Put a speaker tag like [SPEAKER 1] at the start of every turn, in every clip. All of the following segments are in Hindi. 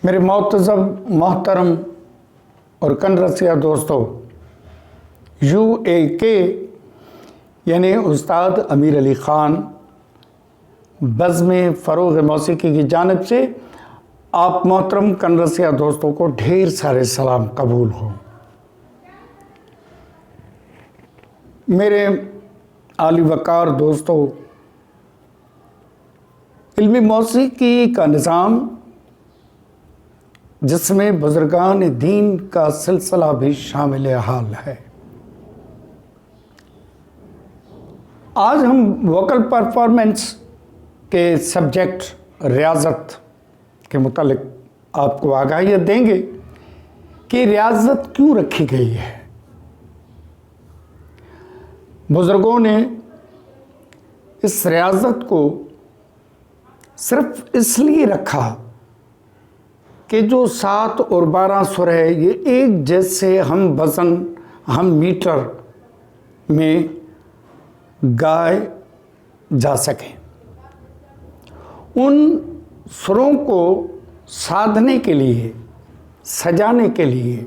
[SPEAKER 1] मेरे मोहतज़म मोहतरम और कन रसिया दोस्तों, UAK यानी उस्ताद अमीर अली ख़ान बज़्म फ़रोग़ मौसीकी की जानिब से आप मोहतरम कन रसिया दोस्तों को ढेर सारे सलाम कबूल हो। मेरे आली वक़ार दोस्तों, इल्मी मौसीकी का निज़ाम जिसमें बुज़ुर्गान दीन का सिलसिला भी शामिल हाल है। आज हम वोकल परफॉर्मेंस के सब्जेक्ट रियाज़त के मुतालिक आपको आगाही देंगे कि रियाज़त क्यों रखी गई है। बुज़ुर्गों ने इस रियाज़त को सिर्फ इसलिए रखा कि जो 7 और 12 सुर है ये एक जैसे हम वज़न हम मीटर में गाए जा सकें। उन सुरों को साधने के लिए, सजाने के लिए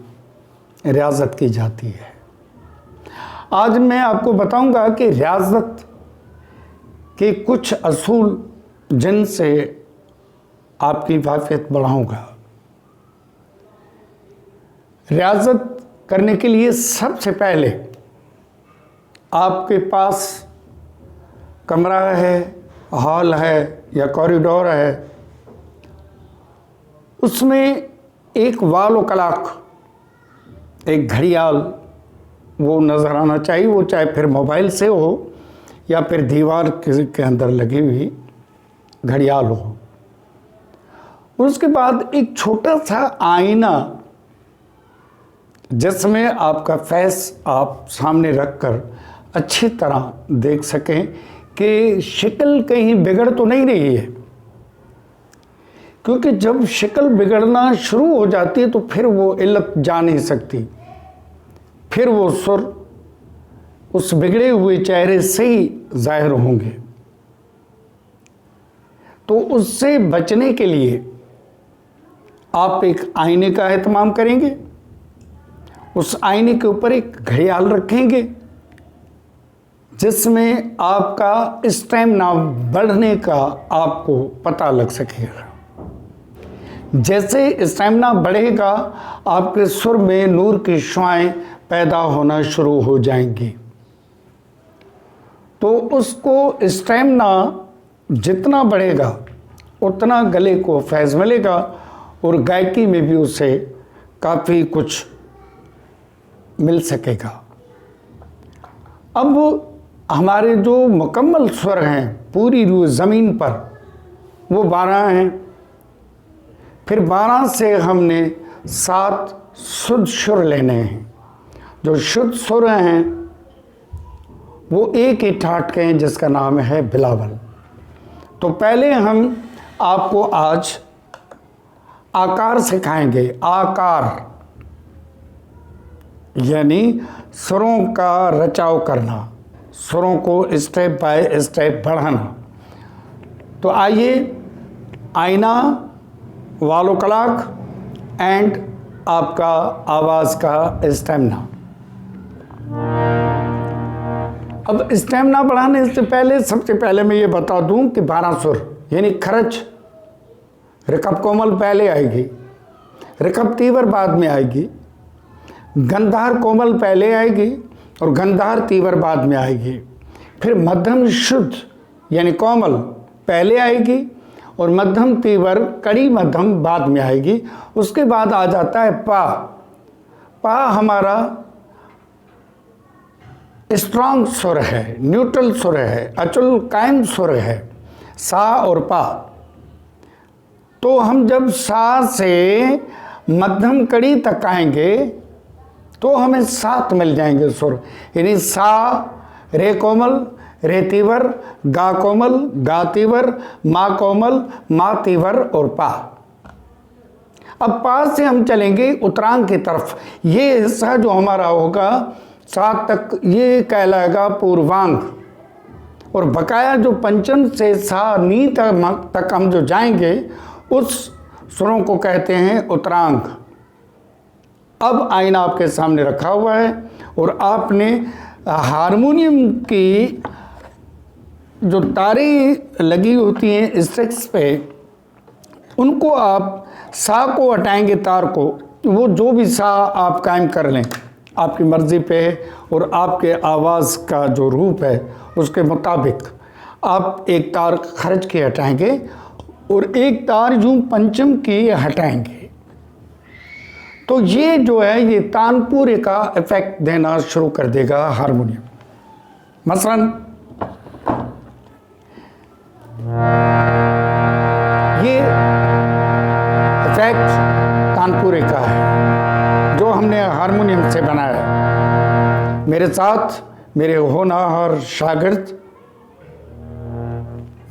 [SPEAKER 1] रियाज़त की जाती है। आज मैं आपको बताऊंगा कि रियाज़त के कुछ असूल जिनसे आपकी वाक़ियत बढ़ाऊंगा। रियाज़त करने के लिए सबसे पहले आपके पास कमरा है, हॉल है या कॉरिडोर है, उसमें एक वाल क्लॉक, एक घड़ियाल वो नज़र आना चाहिए। वो चाहे फिर मोबाइल से हो या फिर दीवार के अंदर लगी हुई घड़ियाल हो। उसके बाद एक छोटा सा आईना जिसमें आपका फेस आप सामने रखकर अच्छी तरह देख सकें कि शक्ल कहीं बिगड़ तो नहीं रही है, क्योंकि जब शक्ल बिगड़ना शुरू हो जाती है तो फिर वो इल्लत जा नहीं सकती, फिर वो सुर उस बिगड़े हुए चेहरे से ही जाहिर होंगे। तो उससे बचने के लिए आप एक आईने का एहतमाम करेंगे। उस आईने के ऊपर एक घड़ियाल रखेंगे जिसमें आपका स्टैमिना बढ़ने का आपको पता लग सकेगा। जैसे स्टैमिना बढ़ेगा आपके सुर में नूर की शुआएं पैदा होना शुरू हो जाएंगी। तो उसको स्टैमिना जितना बढ़ेगा उतना गले को फैज़ मिलेगा और गायकी में भी उसे काफ़ी कुछ मिल सकेगा। अब हमारे जो मुकम्मल स्वर हैं पूरी रूह ज़मीन पर वो 12 हैं। फिर 12 से हमने 7 शुद्ध सुर लेने हैं। जो शुद्ध सुर हैं वो एक ही ठाट के हैं जिसका नाम है बिलावल। तो पहले हम आपको आज आकार सिखाएंगे। आकार यानी सुरों का रचाव करना, सुरों को स्टेप बाय स्टेप बढ़ाना। तो आइए, आईना, वालो क्लॉक एंड आपका आवाज़ का स्टेमिना। अब स्टेमिना बढ़ाने से पहले सबसे पहले मैं ये बता दूं कि 12 सुर यानी खरच, रिकब कोमल पहले आएगी, रिकब तीवर बाद में आएगी, गंधार कोमल पहले आएगी और गंधार तीवर बाद में आएगी। फिर मध्यम शुद्ध यानी कोमल पहले आएगी और मध्यम तीवर कड़ी मध्यम बाद में आएगी। उसके बाद आ जाता है पा। पा हमारा स्ट्रांग सुर है, न्यूट्रल सुर है, अचल कायम सुर है, सा और पा। तो हम जब सा से मध्यम कड़ी तक आएंगे तो हमें 7 मिल जाएंगे सुर, यानी सा, रे कोमल, रे तीवर, गा कोमल, गा तीवर, मा कोमल, मा तीवर और पा। अब पा से हम चलेंगे उत्तरांग की तरफ। ये हिस्सा जो हमारा होगा 7 तक ये कहलाएगा पूर्वांग। और बकाया जो पंचम से सा नी तक हम जो जाएंगे उस सुरों को कहते हैं उत्तरांग। अब आईना आपके सामने रखा हुआ है और आपने हारमोनियम की जो तारें लगी होती हैं स्ट्रिंग्स पे, उनको आप सा को हटाएंगे तार को, वो जो भी सा आप कायम कर लें आपकी मर्ज़ी पे है और आपके आवाज़ का जो रूप है उसके मुताबिक आप एक तार खर्च के हटाएंगे और एक तार यूँ पंचम की हटाएंगे, तो ये जो है ये तानपुरे का इफ़ेक्ट देना शुरू कर देगा हारमोनियम। मसलन ये इफेक्ट तानपुरे का है जो हमने हारमोनियम से बनाया है। मेरे साथ मेरे होनहार शागिर्द,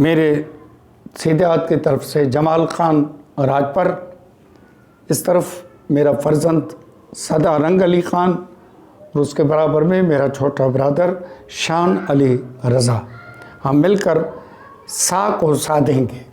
[SPEAKER 1] मेरे सीधे हाथ की तरफ से जमाल खान राजपर, इस तरफ मेरा फर्जंद सदा रंग अली खान और उसके बराबर में मेरा छोटा ब्रदर शान अली रज़ा, हम मिलकर सा को साधेंगे।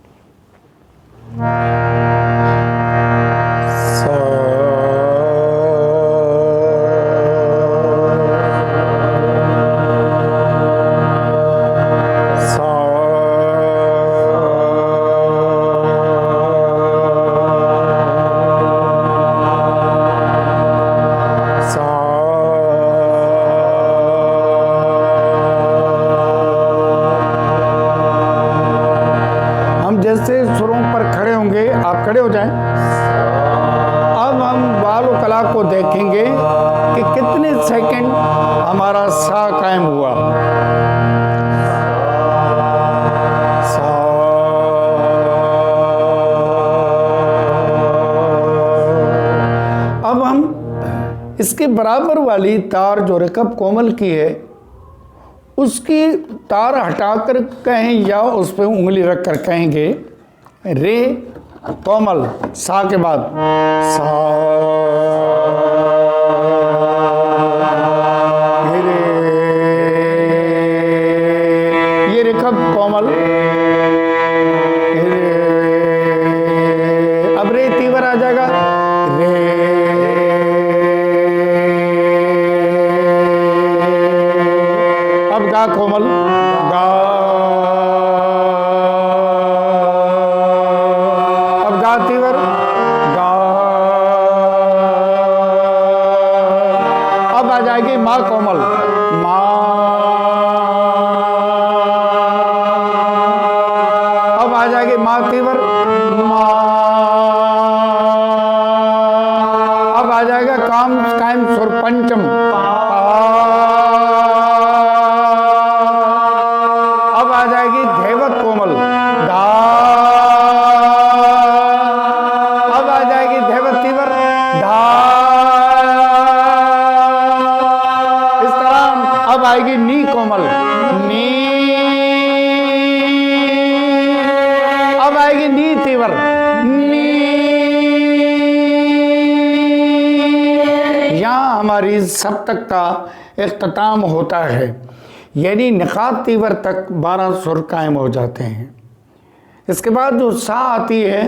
[SPEAKER 1] जैसे सुरों पर खड़े होंगे, आप खड़े हो जाएं। अब हम बाल व कला को देखेंगे कि कितने सेकंड हमारा सा कायम हुआ। सा, अब हम इसके बराबर वाली तार जो रिकब कोमल की है उसकी तार हटाकर कहें या उस पर उंगली रखकर कहेंगे रे कोमल, सा के बाद सा रे, ये रिकब कोमल रे। अब रे तीवर आ जाएगा रे, अब गा कोमल गा, अब गा तीवर गा, अब आ जाएगी माँ कोमल माँ, अब आ जाएगी माँ तीवर माँ, अब आ जाएगा कायम सुर पंचम धैवत कोमल धा, अब आ जाएगी धैवत तीवर धा, इस तरह अब आएगी नी कोमल नी, अब आएगी नी तीवर नी। यहाँ हमारी सप्तक का इख्तिताम होता है, यानी निकात तीवर तक 12 सुर कायम हो जाते हैं। इसके बाद जो सा आती है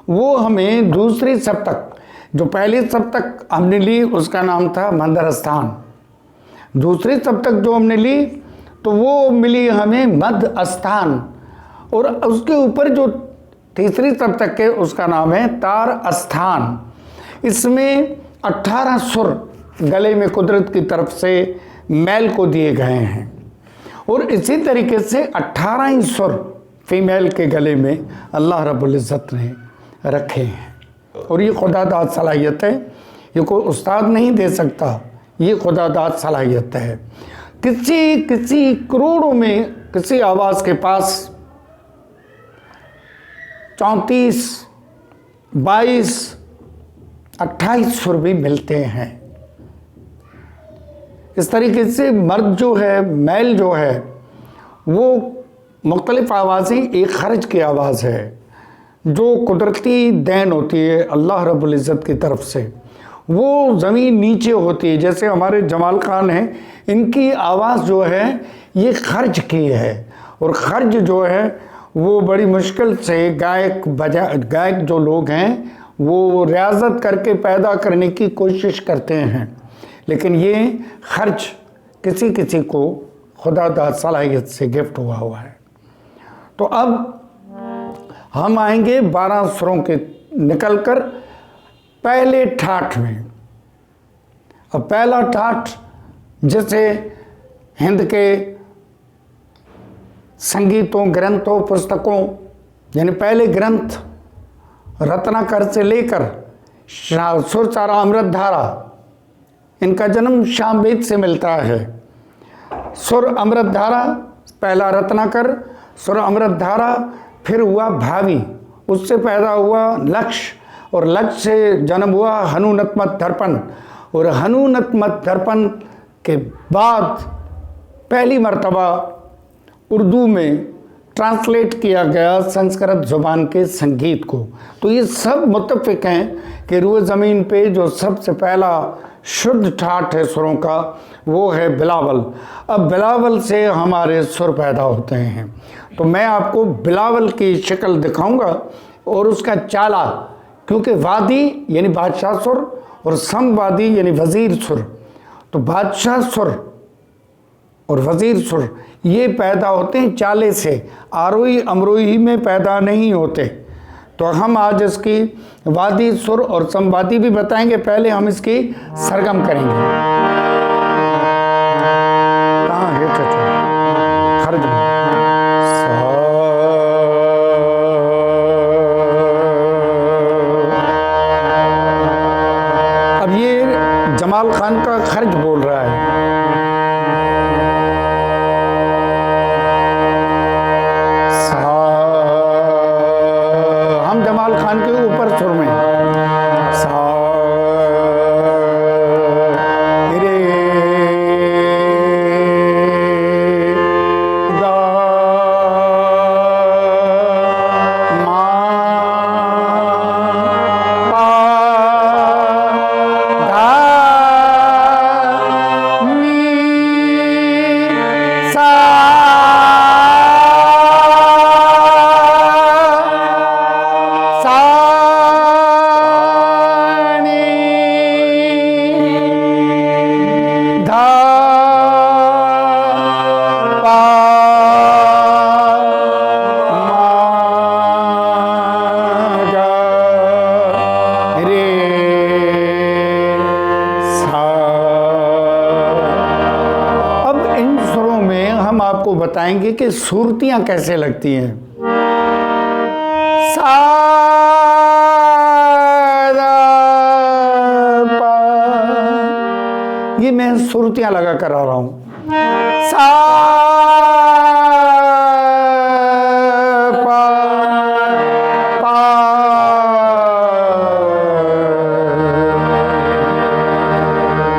[SPEAKER 1] वो हमें दूसरी सप्तक, जो पहली सप्तक हमने ली उसका नाम था मंदर स्थान, दूसरी सप्तक जो हमने ली तो वो मिली हमें मध्य स्थान, और उसके ऊपर जो तीसरी सप्तक है उसका नाम है तार स्थान। इसमें 18 सुर गले में कुदरत की तरफ से मैल को दिए गए हैं और इसी तरीके से 18 ही सुर फीमेल के गले में अल्लाह रब्बुल इज़्ज़त ने रखे हैं। और ये खुदादाद सलाहियत है, ये कोई उस्ताद नहीं दे सकता, ये खुदादाद सलाहियत है। किसी करोड़ों में किसी आवाज़ के पास 34, 22, 28 सुर भी मिलते हैं। इस तरीके से मर्द जो है, मैल जो है, वो मुख्तलिफ़ आवाज़ें एक खर्च की आवाज़ है जो कुदरती देन होती है अल्लाह रब्बुल इज़्ज़त की तरफ से। वो ज़मीन नीचे होती है, जैसे हमारे जमाल खान हैं, इनकी आवाज़ जो है ये खर्च की है, और खर्च जो है वो बड़ी मुश्किल से गायक जो लोग हैं वो रियाजत करके पैदा करने की कोशिश करते हैं, लेकिन ये खर्च किसी किसी को खुदादाद सलाहियत से गिफ्ट हुआ है। तो अब हम आएंगे 12 सुरों के निकलकर पहले ठाठ में। अब पहला ठाठ जैसे हिंद के संगीतों, ग्रंथों, पुस्तकों, यानी पहले ग्रंथ रत्नाकर से लेकर सुरचारा, अमृतधारा, इनका जन्म सामवेद से मिलता है। सुर अमृतधारा पहला रत्नाकर, सुर अमृतधारा, फिर हुआ भावी, उससे पैदा हुआ लक्ष्य, और लक्ष्य से जन्म हुआ हनुनत्मत दर्पण, और हनुनत्मत दर्पण के बाद पहली मर्तबा उर्दू में ट्रांसलेट किया गया संस्कृत ज़ुबान के संगीत को। तो ये सब मुत्तफ़िक हैं कि रूए ज़मीन पे जो सबसे पहला शुद्ध ठाठ है सुरों का वो है बिलावल। अब बिलावल से हमारे सुर पैदा होते हैं। तो मैं आपको बिलावल की शक्ल दिखाऊंगा और उसका चाला, क्योंकि वादी यानी बादशाह सुर और समवादी यानी वज़ीर सुर। तो बादशाह सुर और वज़ीर सुर ये पैदा होते हैं चाले से, आरोही अमरोही में पैदा नहीं होते। तो हम आज इसकी वादी सुर और समवादी भी बताएंगे, पहले हम इसकी सरगम करेंगे। कहाँ है चाचा? खर्च में अब ये जमाल खान का खर्च बोल रहा है। खान के ऊपर सुर में सा रे गा मा पा धा नी सा आपको बताएंगे कि सुरतियां कैसे लगती हैं। सा पा, ये मैं सुरतियां लगा कर आ रहा हूं। सा पा पा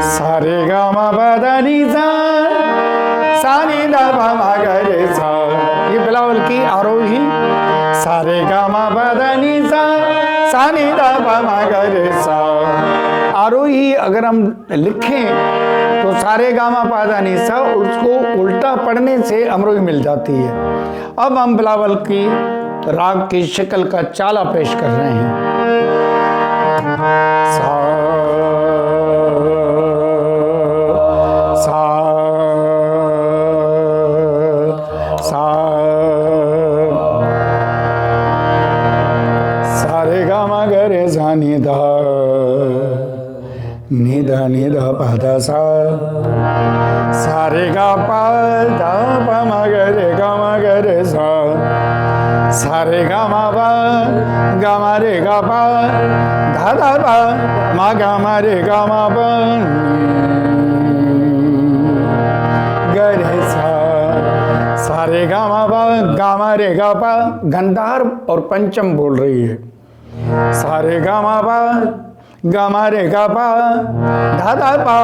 [SPEAKER 1] सारे गा मा पा धा नी सा सानी दा पा मा गा रे सा, ये बिलावल की आरोही। सारे गा मा पा धा नी सा सानी दा पा मा गा रे सा। आरोही अगर हम लिखें तो सारे गा मा पा धा नी सा, उसको उल्टा पढ़ने से अमरोही मिल जाती है। अब हम बिलावल की राग की शक्ल का चाला पेश कर रहे हैं। सा सा सा सारे गा मा गा रे सा नी धा नी धा नी धा पा धा सा। सारे गा पा धा पा मा गा रे सा। सारे गा मा रे गा पा धा धा पा मा रे गा मा पा गा रे सा। सारे गा मा रे गा पा, गंधार और पंचम बोल रही है। सारे गा मा रे गा पा धा धा पा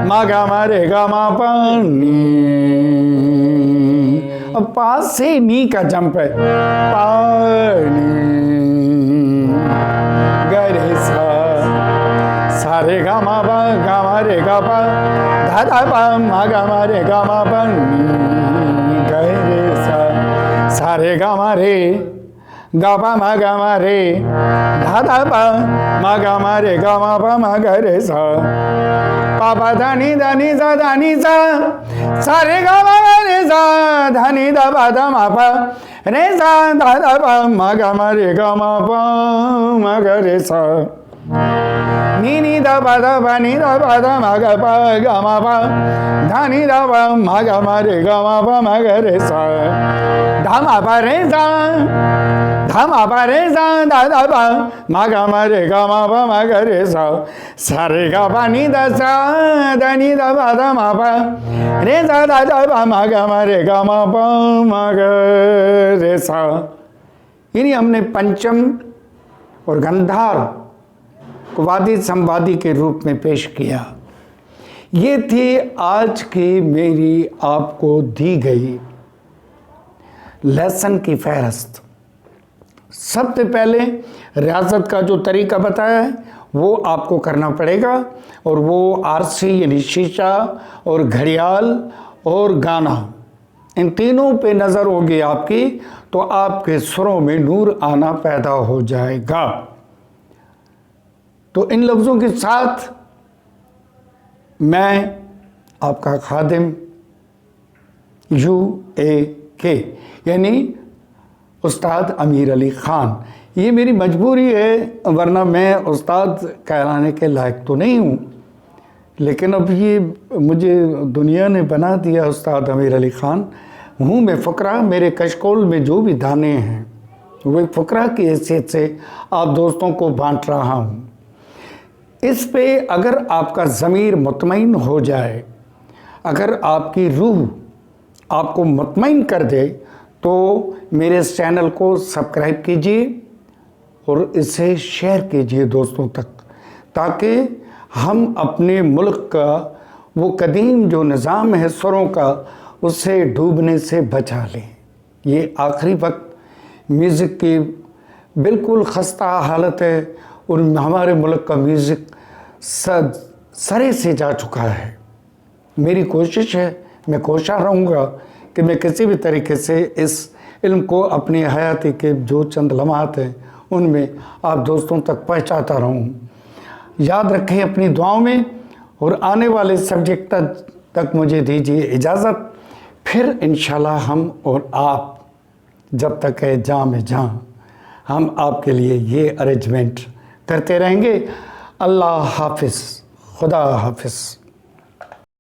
[SPEAKER 1] मा रे गा मा पा नी। अब पास से नी का जंप है, पा नी गा रे सा। सारे गा मा रे गा पा धा धा पा मा रे गा मा पा नी गा रे सा। सारे गा मा रे गा पा मा गा मा रे धा धा पा मा गा मा रे गा मा पा मा गा रे सा पा पा धा नी सा सारे गा मा गा रे सा धा नी धा पा धा मा पा रे सा धा धा पा मा गा मा रे गा मा पा मा गा रे सा नी धा पा नी धा पा धा मा गा पा गा मा पा धा नी धा पा मा गा मा रे गा मा पा मा गा रे सा धा मा पा रे सा धा मा पा रे सा धा धा पा मा गा मा रे गा मा पा मा गा रे सा सारे गा पा नी धा सा धा नी धा पा धा मा पा रे सा धा धा पा मा गा मा रे गा मा पा मा गा रे सा। यानी हमने पंचम और गंधार को वादी संवादी के रूप में पेश किया। ये थी आज की मेरी आपको दी गई लेसन की फहरिस्त। सबसे पहले रियासत का जो तरीका बताया है वो आपको करना पड़ेगा, और वो आरसी यानी शीशा और घड़ियाल और गाना, इन तीनों पे नज़र होगी आपकी, तो आपके सुरों में नूर आना पैदा हो जाएगा। तो इन लफ्ज़ों के साथ मैं आपका खादिम UAK यानी उस्ताद अमीर अली ख़ान, ये मेरी मजबूरी है, वरना मैं उस्ताद कहलाने के लायक तो नहीं हूँ, लेकिन अब ये मुझे दुनिया ने बना दिया उस्ताद अमीर अली ख़ान। हूँ मैं फ़करा, मेरे कशकोल में जो भी दाने हैं वो फ़करा की हैसियत से आप दोस्तों को बांट रहा हूँ। इस पे अगर आपका ज़मीर मुतमईन हो जाए, अगर आपकी रूह आपको मुतमईन कर दे, तो मेरे इस चैनल को सब्सक्राइब कीजिए और इसे शेयर कीजिए दोस्तों तक, ताकि हम अपने मुल्क का वो कदीम जो निज़ाम है सुरों का, उससे डूबने से बचा लें। ये आखिरी वक्त म्यूज़िक की बिल्कुल खस्ता हालत है, और हमारे मुल्क का म्यूज़िक सरे से जा चुका है। मेरी कोशिश है, मैं कोशिश रहूँगा कि मैं किसी भी तरीके से इस इल्म को अपनी हयाती के जो चंद लम्हात हैं उनमें आप दोस्तों तक पहुँचाता रहूँ। याद रखें अपनी दुआओं में, और आने वाले सब्जेक्ट तक मुझे दीजिए इजाज़त। फिर इंशाल्लाह हम और आप जब तक है जाँ में जाँ, हम आपके लिए ये अरेंजमेंट करते रहेंगे। अल्लाह हाफिज़, खुदा हाफिज़।